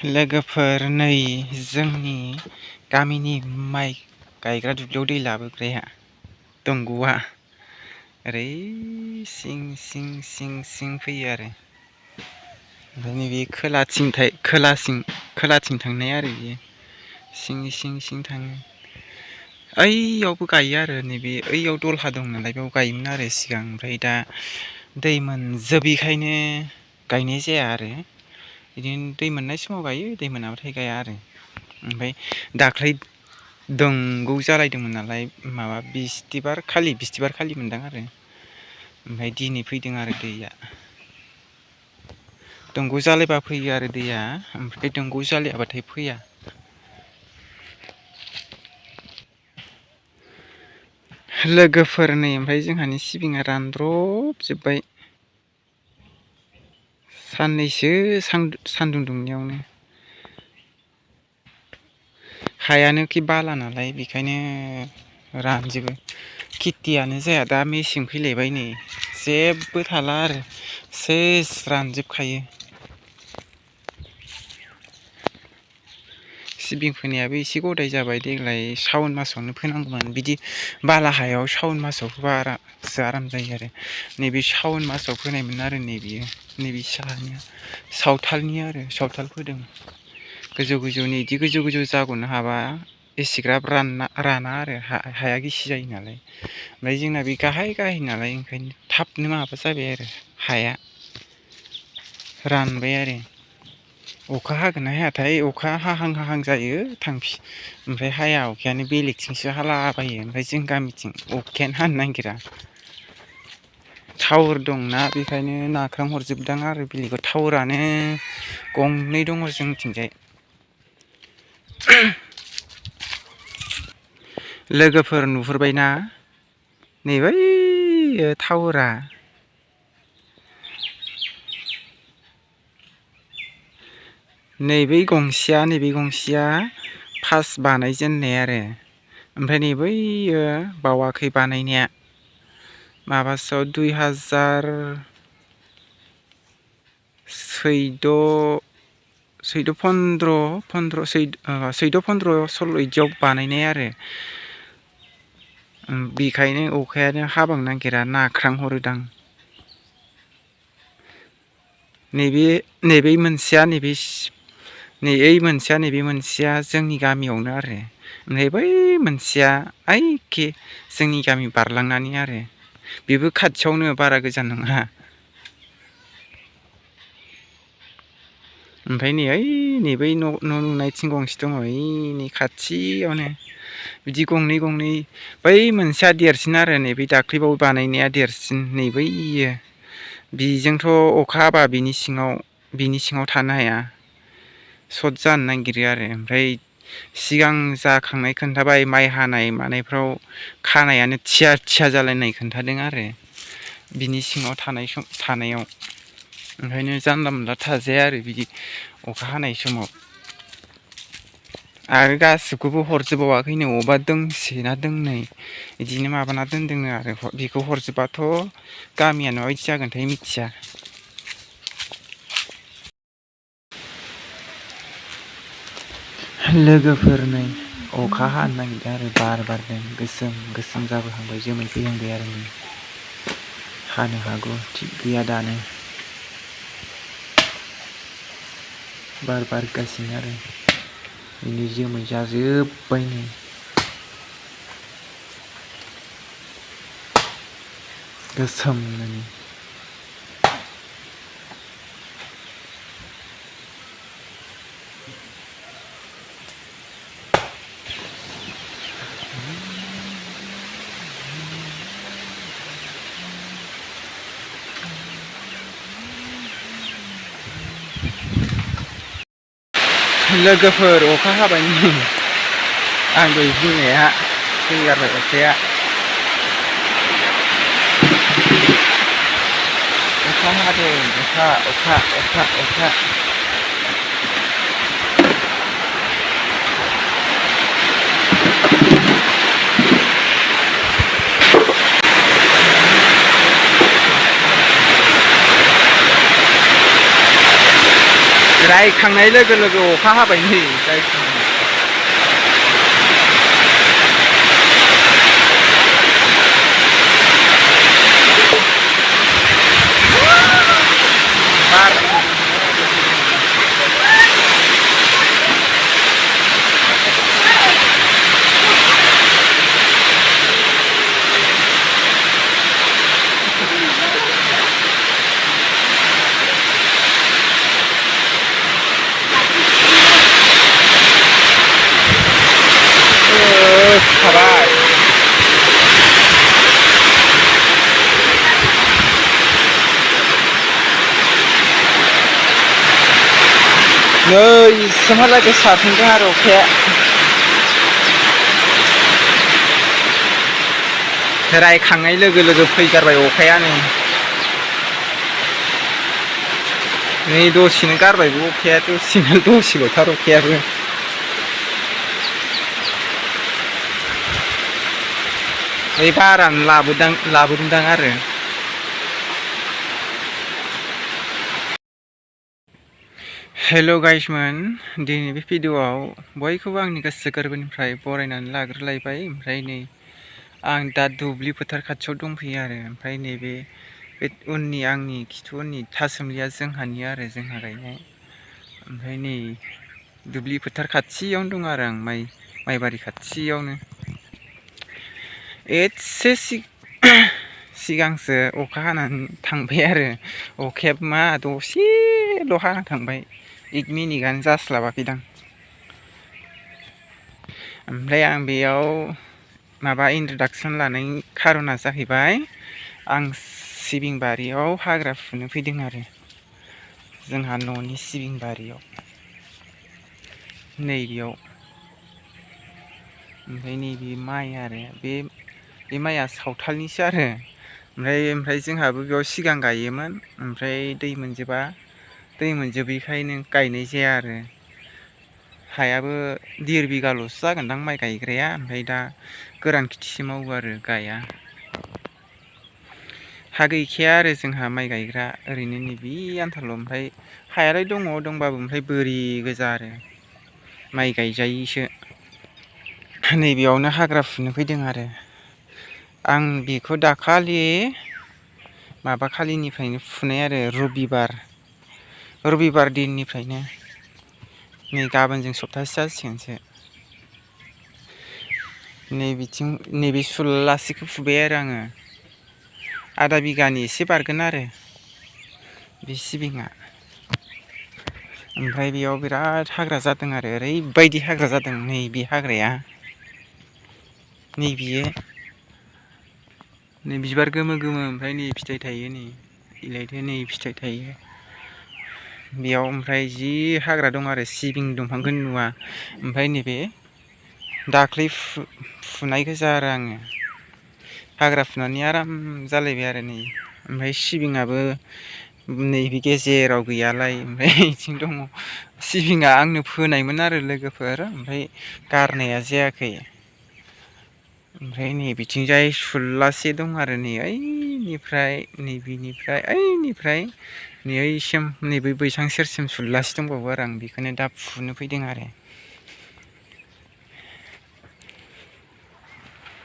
लोगोफोर नै जोंनि गामिनि माइ गायग्रा दुब्लियाव दै लाबोग्राया दंग'आ ओरै सिं सिं सिं सिं फैयो आरो ओमफ्राय नैबे खोलाथिं थांनाय आरो बियो सिं सिं सिं थाङो। ओइयावबो गायो आरो नैबे ओइयाव दलहा दं नालाय बेयाव गायोमोन आरो सिगां, ओमफ्राय दा दै मोनजोबैखायनो गायनाय जाया आरो बिदिनो दै मोननाय समाव गायो, दै मोनाबाथाय गाया आरो। ओमफ्राय दाख्लै दंग' जालायदोंमोन नालाय माबा बिस्थिबार खालि मोनदां आरो ओमफ्राय दिनै फैदों आरो दैया। दंग' जालायबा फैयो आरो दैया, ओमफ्राय दंग' जालायाबाथाय फैया। लोगोफोर नै ओमफ्राय जोंहानि सिबिङा रानद्रबजोब्बाय साननैसो सान्दुं दुंनायावनो। हायानोखि बाला नालाय बेखायनो रानजोबो, खेथियानो जाया। दा मेसें फैलायबाय नै जेबो थाला आरो सेस रानजोबखायो। सिबिं फोनायाबो एसे गदाय जाबाय देग्लाय, सावन मासावनो फोनांगौमोन। बिदि बाला हायाव सावन मासाव फोबा आराम जायो आरो। नैबे सावन मासाव फोनायमोन आरो नैबे साहानिया सावथाल फोदों। गोजौ गोजौनि बिदि गोजौ गोजौ जाग'नो हाबा एसेग्राब राना आरो हाया गिसि जायो नालाय। ओमफ्राय जोंना बे गाहाय नालाय ओंखायनो थाबनो माबा जाबाय आरो हाया रानबाय आरो। अखा हागोन ना हायाथाय, अखा हाहां जायो ओमफ्राय हाया अखायानो बेलेगथिंसो हालाबायो। ओमफ्राय जों गामिथिं अखायानो हानो नागिरा। टावार दंना बेखायनो नाख्रां हरजोबदां आरो बेलेगाव। टावारानो गंनै दङ जोंनिथिंजाय। लोगोफोर नुहुरबायना नै बै टावारा? नैबे गंसेया फार्स्ट बानायजेननाय आरो, ओमफ्राय नै बैयो बावाखै बानायनाया माबासोआव 2014-15-16 बिदियाव बानायनाय आरो। बेखायनो अखायानो हाबांनो नागिरा, नाख्रां हरोदां। नैबे मोनसेया जोंनि गामियावनो आरो, ओमफ्राय बै मोनसेया ओइखि जोंनि गामि बारलांनानै आरो, बेबो खाथियावनो बारा गोजान नङा। ओमफ्राय नै बै न' नुनायथिं गंसे दङ, नै खाथियावनो बिदि गंनै बै मोनसेया देरसिन आरो नैबे दाख्लैबावै बानायनाया देरसिन। नै बैयो बिजोंथ' अखा हाबा बिनि सिङाव थानो हाया, सर्ट जानो नागिरो आरो। ओमफ्राय सिगां जाखांनाय खोन्थाबाय, माइ हानाय मानायफ्राव खानायानो थिया जालायनाय खोन्थादों आरो बिनि सिङाव थानायाव। ओंखायनो जानला मोनला थाजाया आरो बिदि अखा हानाय समाव। आरो गासिबखौबो हरजोबावाखैनो, अबेबा दोंसे ना दोंनै बिदिनो माबाना दोनदोंनो आरो। बेखौ हरजोब्बाथ' गामियानो माबायदि जागोनथाय मिथिया। लोगोफोर नै अखा हानो नागिरदों आरो बार बारदों, गोसोम जाबोहांबाय, जोमै फैहांबाय आरो नै हानो हागौ, थिग गैया दानो। बार बारगासिनो आरो बिनि जोमै जाजोब्बाय नै गोसोमनो। लोगोफोर अखा हाबाय नै, आं दहाय बुंनाया फैगारबाय अखाया। अखा हादों, अखा। रायखांनाय लोगो लोगो अखा हाबाय नै रायखांनाय थाबाय नै इसिमहालागै सारफिनदों आरो अखाया रायखांनाय लोगो लोगो फैगारबाय अखाया नै दसेनो गारबायबो अखाया दसेल'थार अखायाबो बै बारानो लाबोदोंदां आरो हेल' गाइसमोन दिनै बे भिडिअ'आव बयखौबो आंनि गोसो गोरबोनिफ्राय बरायनानै लाग्रोलायबाय ओमफ्राय नै आं दा दुब्लि फोथार खाथियाव दंफैयो आरो ओमफ्राय नैबे उननि आंनि खिथु उननि थासुमलिया जोंहानि आरो जोंहा गायनाय ओमफ्राय नै दुब्लि फोथार खाथियावनो दं आरो आं माइबारि खाथियावनो एसे सिगांसो अखा हानानै थांबाय आरो अखायाबो मा दसेल' हाना थांबाय 1 मिनिटआनो जास्लाबाखैदां ओमफ्राय आं बेयाव माबा इन्ट्रडाक्सन लानायनि खारना जाहैबाय आं सिबिं बारियाव हाग्रा फुनो फैदों आरो जोंहा न'नि सिबिं बारियाव नैबेयाव ओमफ्राय नैबे माइ आरो बे माइया सावथालनिसो आरो ओमफ्राय जोंहाबो बेयाव सिगां गायोमोन ओमफ्राय दै मोनजोबैखायनो गायनाय जाया आरो हायाबो 1.5 बिगाल'सो जागोनदां माइ गायग्राया ओमफ्राय दा गोरान खेथिसो मावो आरो गाया हा गैखाया आरो जोंहा माइ गायग्रा ओरैनो नैबे आन्थाल' ओमफ्राय हायालाय दंबाबो ओमफ्राय बोरि गोजा आरो माइ गायजायिसो नैबेयावनो हाग्रा फुनो फैदों आरो आं बेखौ दाखालि माबा खालिनिफ्रायनो फुनाय आरो रबिबार दिननिफ्रायनो नै गाबोनजों सप्तासे जासिगोनसो नैबे सुलासेखौ फुबाय आरो आङो आधा बिगानि एसे बारगोन आरो बे सिबिङा ओमफ्राय बेयाव बिराद हाग्रा जादों आरो ओरैबायदि हाग्रा जादों नैबे हाग्राया नैबेयो नै बिबार गोमो ओमफ्राय नै फिथाइ थायो नै इलायथो नै फिथाइ थायो बेयाव ओमफ्राय जि हाग्रा दं आरो सिबिं दंफांखौ नुवा ओमफ्राय नैबे दाख्लै फुनाय गोजा आरो आङो हाग्रा फुनानै आराम जालायबाय आरो नै ओमफ्राय सिबिङाबो नैबे गेजेराव गैयालाय ओमफ्राय बिथिं दङ सिबिङा आंनो फोनायमोन आरो लोगोफोर ओमफ्राय गारनाया जायाखै ओमफ्राय नै बिथिंजाय सुलासे दं आरो नै ओइनिफ्राय ओइनिफ्राय नै ओइसिम नैबे बैसां सेरसिम सुलासे दंबावो आरो आं बेखौनो दा फुनो फैदों आरो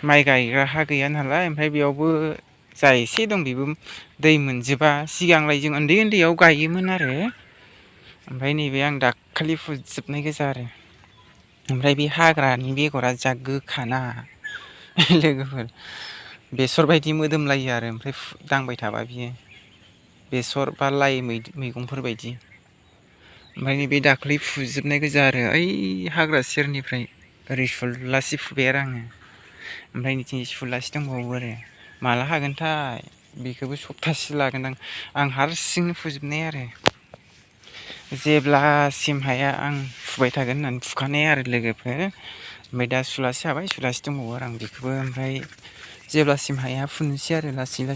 माइ गायग्रा हा गैया नालाय ओमफ्राय बेयावबो जा एसे दं बेबो दै मोनजोबा सिगांलाय जों उन्दैयाव गायोमोन आरो ओमफ्राय नैबे आं दाखालि फुजोबनाय गोजा आरो ओमफ्राय बे हाग्रानि बेगरा जा गोखाना लोगोफोर बेसर बायदि मोदोमलायो आरो ओमफ्राय दांबाय थाबा बियो बेसर बा लाइ मैगंफोर बायदि ओमफ्राय नैबे दाखालि फुजोबनाय गोजा आरो ओइ हाग्रा सेरनिफ्राय ओरै सुलासे फुबाय आरो आङो ओमफ्राय बिथिं सुलासे दंबावो आरो माला हागोनथाय बेखौबो सप्तासे लागोनदां आं हारसिंनो फुजोबनाय आरो जेब्लासिम हाया आं फुबाय थागोन होननानै फुखानाय आरो लोगोफोर ओमफ्राय दा सुलासे हाबाय सुलासे दंबावो आरो आं बेखौबो ओमफ्राय जेब्लासिम हाया फुनोसै आरो लासैनो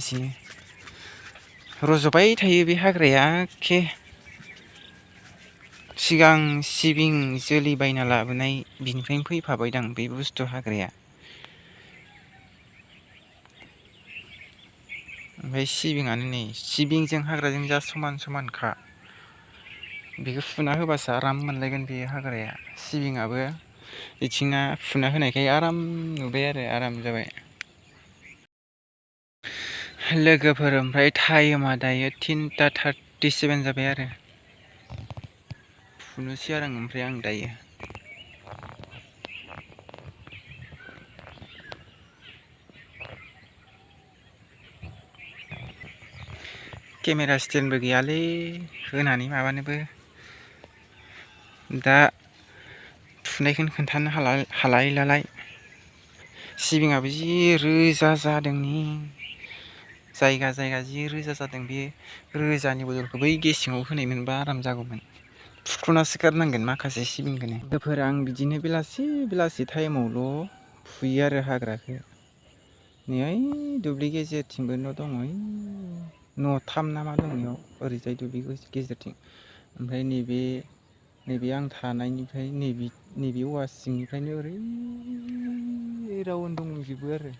रज'बाय थायो बे हाग्राया एखे सिगां सिबिं जोलै बायना लाबोनाय बिनिफ्रायनो फैफाबायदां बे बुस्थु हाग्राया ओमफ्राय सिबिङानो नै सिबिंजों हाग्राजों जा समानखा बेखौ फुना होबासो आराम मोनलायगोन बे हाग्राया। सिबिङाबो बिथिंना फुना होनायखाय आराम नुबाय आरो आराम जाबाय। लोगोफोर ओमफ्राय टाइमा दायो 3:37 जाबाय आरो फुनोसै आरो ओमफ्राय आं दायो। केमेरा स्टेन्डबो गैयालै होनानै माबानोबो। दा फुनायखौनो खोन्थानो हालायलालाय। सिबिङाबो जि रोजा जादोंनि जायगा जायगा जि रोजा जादों। बे रोजानि बदलखौ बै गेसेङाव होनायमोनबा आराम जागौमोन। फुख्ल'नासो गारनांगोन माखासे सिबिंखौनो। लोगोफोर आं बिदिनो बेलासि बेलासि टाइमावल' फुयो आरो हाग्राखौ। नै ओइ दुब्लि गेजेरथिंबो न' दङ, ओइ न'थाम ना मा दं बेयाव ओरैजाय दुब्लि गेजेरथिं। ओमफ्राय नैबे आं थानायनिफ्राय नैबे औवा सिंनिफ्रायनो ओरै राउन्ड दंजोबो आरो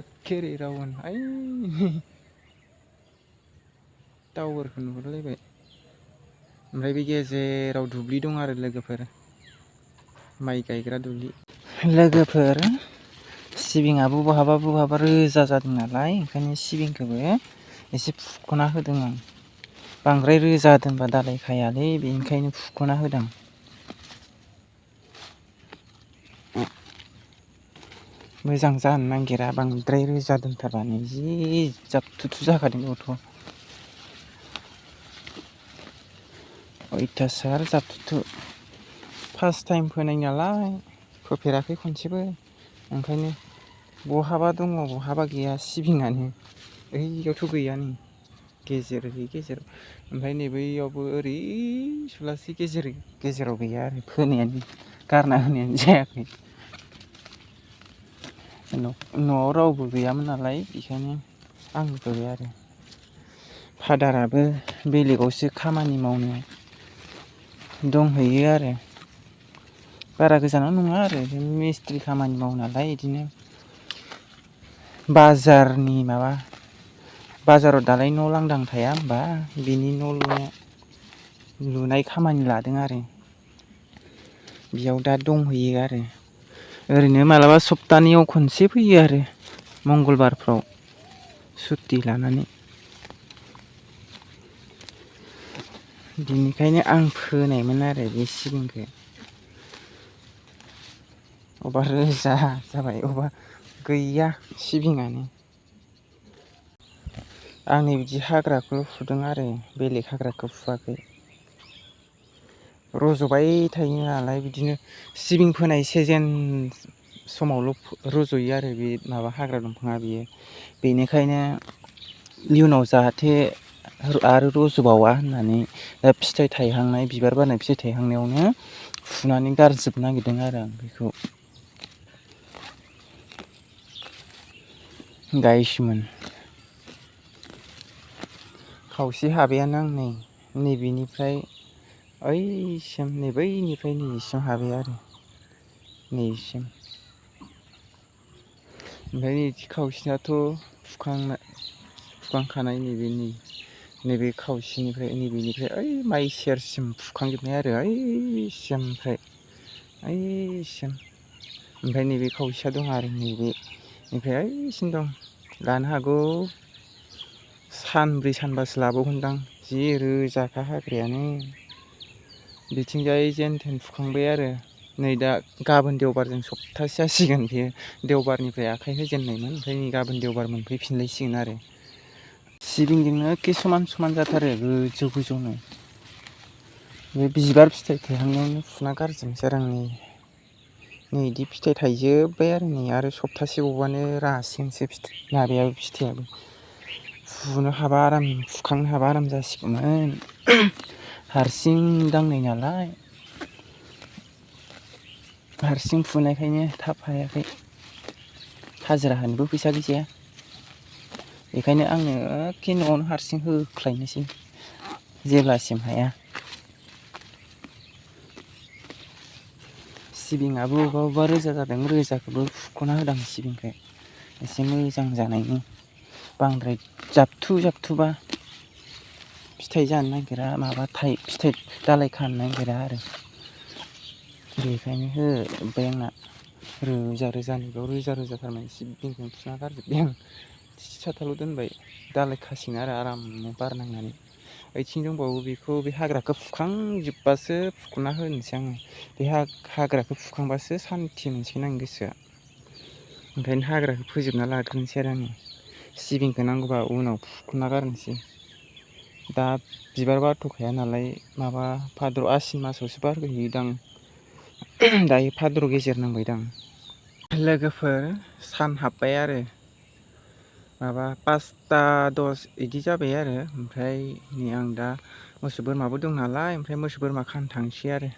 एखे ओरै राउन्ड ओइ टावारखौ नुहुरलायबाय। ओमफ्राय बे गेजेराव दुब्लि दं आरो लोगोफोर, माइ गायग्रा दुब्लि। लोगोफोर सिबिङाबो बहाबा बहाबा रोजा जादों नालाय, ओंखायनो सिबिंखौबो एसे फुख'ना होदों आं। बांद्राय रोजा दोनबा दालाय खायालै, बेनिखायनो फुख'ना होदों। मोजां जानो नागिरा बांद्राय रोजा दोनथारबानो, जि जाबथुथु जाखादों बेयावथ'। अयथासार जाबथुथु। फार्स्ट टाइम फोनाय नालाय, फोफेराखै खनसेबो, ओंखायनो बहाबा दङ बहाबा गैया सिबिङानो। ओइयावथ' गैया नै गेजेर ओमफ्राय नै बैयावबो ओरै सुलासे गेजेराव गैया आरो फोनायानो, गारना होनायानो जायाखै। न'आव रावबो गैयामोन नालाय, बेखायनो आं फोबाय आरो। फादाराबो बेलेगावसो खामानि मावनो दंहैयो आरो। बारा गोजानाव नङा आरो, मिस्ट्रि खामानि मावो नालाय बिदिनो बाजाराव दालाय न' लांदां थाया होमबा, बिनि न' लुनाय खामानि लादों आरो बेयाव दा दंहैयो आरो। ओरैनो मालाबा सप्तानैयाव खनसे फैयो आरो मंगलबारफ्राव सुटि लानानै। बिनिखायनो आं फोनायमोन आरो बे सिबिंखौ। अबा रोजा जाबाय, अबा गैया सिबिङानो। आं नै बिदि हाग्राखौल' फुदों आरो बेलेग हाग्राखौ फुवाखै। रज'बाय थायो नालाय बिदिनो सिबिं फोनाय सिजेन समावल' रज'यो आरो बे माबा हाग्रा दंफाङा बियो। बेनिखायनो इयुनाव जाहाथे आरो रज'बावा होननानै दा फिथाइ थायहांनाय, बिबार बारनाय फिथाइ थायहांनायावनो फुनानै गारजोबनो नागिरदों आरो आं बेखौ। गायसोमोन खावसे हाबायानो आं नैबेनिफ्राय ओइसिम, नै बैनिफ्राय नैसिम हाबाय आरो नैसिम। ओमफ्राय नैथि खावसेयाथ' फुखांखानाय, नैबे खावसेनिफ्राय नैबेनिफ्राय ओइ माइ सेरसिम फुखांजोबनाय आरो ओइसिमनिफ्राय ओइसिम। ओमफ्राय नैबे खावसेया दं आरो नैबेनिफ्राय ओइसिम दं। लानो हागौ सानब्रै सानबासो लाबावगोनदां, जि रोजाखा हाग्रायानो। बिथिंजाय जेन थेन फुखांबाय आरो नै दा गाबोन देवबारजों सप्तासे जासिगोन बेयो। देवबारनिफ्राय आखाइ होजेननायमोन, ओमफ्राय नै गाबोन देवबार मोनफैफिनलायसिगोन आरो। सिबिंजोंनो एखे समान जाथारो गोजौ गोजौनो। बे बिबार फिथाइ थायहांनायावनो फुना गारजोबनोसै आरो आं नै बिदि फिथाइ थाइजोब्बाय आरो नै आरो सप्तासे बावबानो रासिगोनसो माबायाबो फिथाइयाबो। फुनो हाबा आराम, फुखांनो हाबा आराम जासिगौमोन। हारसिं दांनाय नालाय, हारसिं फुनायखायनो थाब हायाखै। हाजिरा होनोबो फैसा गैजाया, बेखायनो आङो एखे न'आवनो हारसिं होख्लायनोसै जेब्लासिम हाया। सिबिङाबो अबेबा रोजा जादों, रोजाखौबो फुख'ना होदों सिबिंखौ एसे मोजां जानायनि। बांद्राय जाबथुबा फिथाइ जानो नागिरा माबा फिथाइ दालाय खानो नागिरा आरो बेखायनो होबाय आंना रोजा रोजानिबाव रोजा रोजा थारमाने सिबिंखौनो फुना गारजोब्बाय आं साथाल' दोनबाय दालाय खासिगोन आरो आरामनो बार नांनानै ओइथिं दंबावो बेखौ बे हाग्राखौ फुखांजोब्बासो फुख'ना होनोसै आङो बे हाग्राखौ फुखांबासो सान्थि मोनसिगोन आं गोसोआ ओंखायनो हाग्राखौ फोजोबना लाग्रोनोसै आरो आङो सिबिंखौ नांगौबा उनाव फुख'ना गारनोसै दा बिबार बारथ'खाया नालाय माबा भाद्र' आसिन मासावसो बारहैयोदां दायो भाद्र' गेजेर नांबायदां लोगोफोर सान हाबबाय आरो माबा 5टा 10 बिदि जाबाय आरो ओमफ्राय नै आं दा मोसौ बोरमाबो दं नालाय ओमफ्राय मोसौ बोरमा खानो थांसै आरो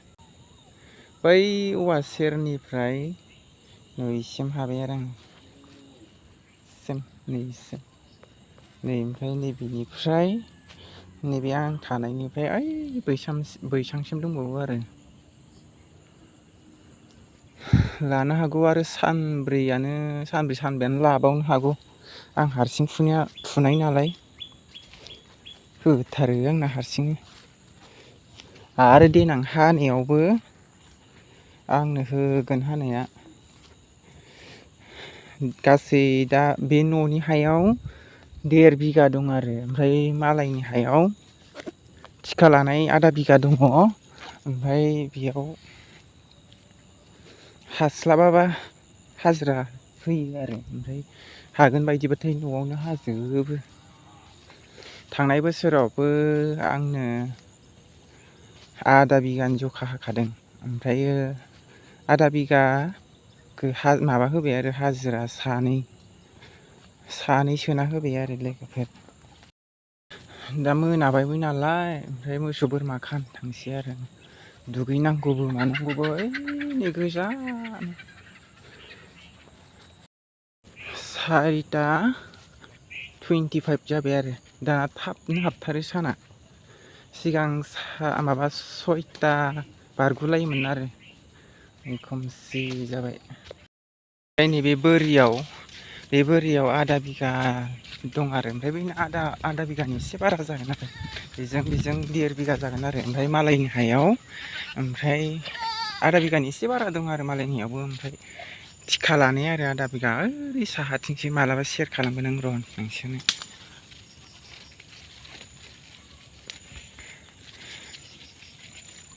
बै औवा सेरनिफ्राय नैसिम हाबाय आरो आं नैसिम नै ओमफ्राय नैबेनिफ्राय नैबे आं थानायनिफ्राय ओइ बैसांसिम दंबावो आरो लानो हागौ आरो सानब्रै सानबायानो लाबावनो हागौ आं हारसिं फुनाय नालाय होथारो आंना हारसिं आरो देनां हानायावबो आंनो होगोन हानाया गासै दा बे न'नि हायाव 1.5 बिगा दं आरो ओमफ्राय मालायनि हायाव थिखा लानाय आधा बिगा दङ ओमफ्राय बेयाव हास्लाबाबा हाजिरा होयो आरो ओमफ्राय हागोन बायदिबाथाय न'आवनो हाजोबो थांनाय बोसोरावबो आंनो आधा बिगानि जखा होखादों ओमफ्रायो आधा बिगाखौ माबा होबाय आरो हाजिरा सानै सोना होबाय आरो लोगोफोर दा मोनाबायबो नालाय ओमफ्राय मोसौ बोरमा खानो थांसै आरो दुगैनांगौबो मानांगौबो ओइ नै गोजान 4:25 जाबाय आरो दाना थाबनो हाबथारो साना सिगां माबा 6टा बारगुलायोमोन आरो खोमसि जाबाय नैबे बोरियाव आधा बिगा दं आरो ओमफ्राय बै आधा बिगानि एसे बारा जागोन आरो बेजों 1.5 बिगा जागोन आरो ओमफ्राय मालायनि हायाव ओमफ्राय आधा बिगानि एसे बारा दं आरो मालायनियावबो ओमफ्राय थिखा लानाय आरो आधा बिगा ओरै साहाथिंसो मालाबा सेयार खालामगोन आं र' नोंसोरनो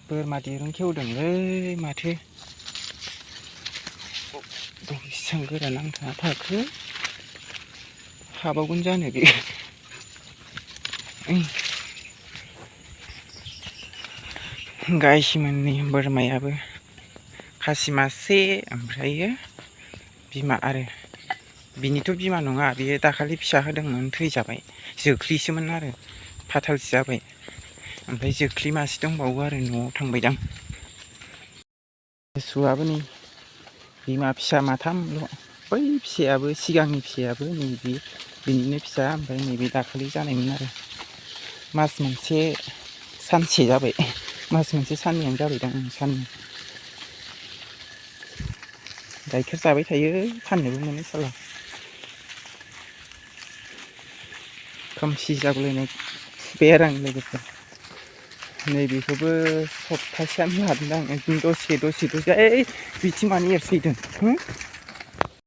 बोरमा दिरुं खेवदोंलै माथो बेसेबां गोरा नांथाना थाखो हाबावगोन जानो बे गायसिमोननि बोरमायाबो खासि मासे ओमफ्रायो बिमा आरो बिनिथ' बिमा नङा बियो दाखालि फिसा होदोंमोन थैजाबाय जोख्लिसोमोन आरो फाथालसो जाबाय ओमफ्राय जोख्लि मासे दंबावो आरो न'आव थांबायदां मोसौआबो नै बिमा फिसा माथामल' बै फिसायाबो सिगांनि फिसायाबो नैबे बिनिनो फिसा ओमफ्राय नैबे दाखालि जानायमोन आरो मास मोनसे सानसे जाबाय मास मोनसे साननैयानो जाबायदां साननै गाइखेर जाबाय थायो फाननोबो मोनो साला खोमसि जागुलायनाय फुबाय आरो आं लोगोफोर नैबेखौबो सप्तासेयानो लादोंदां दसे ओइ बिथिं मानो एरसोदों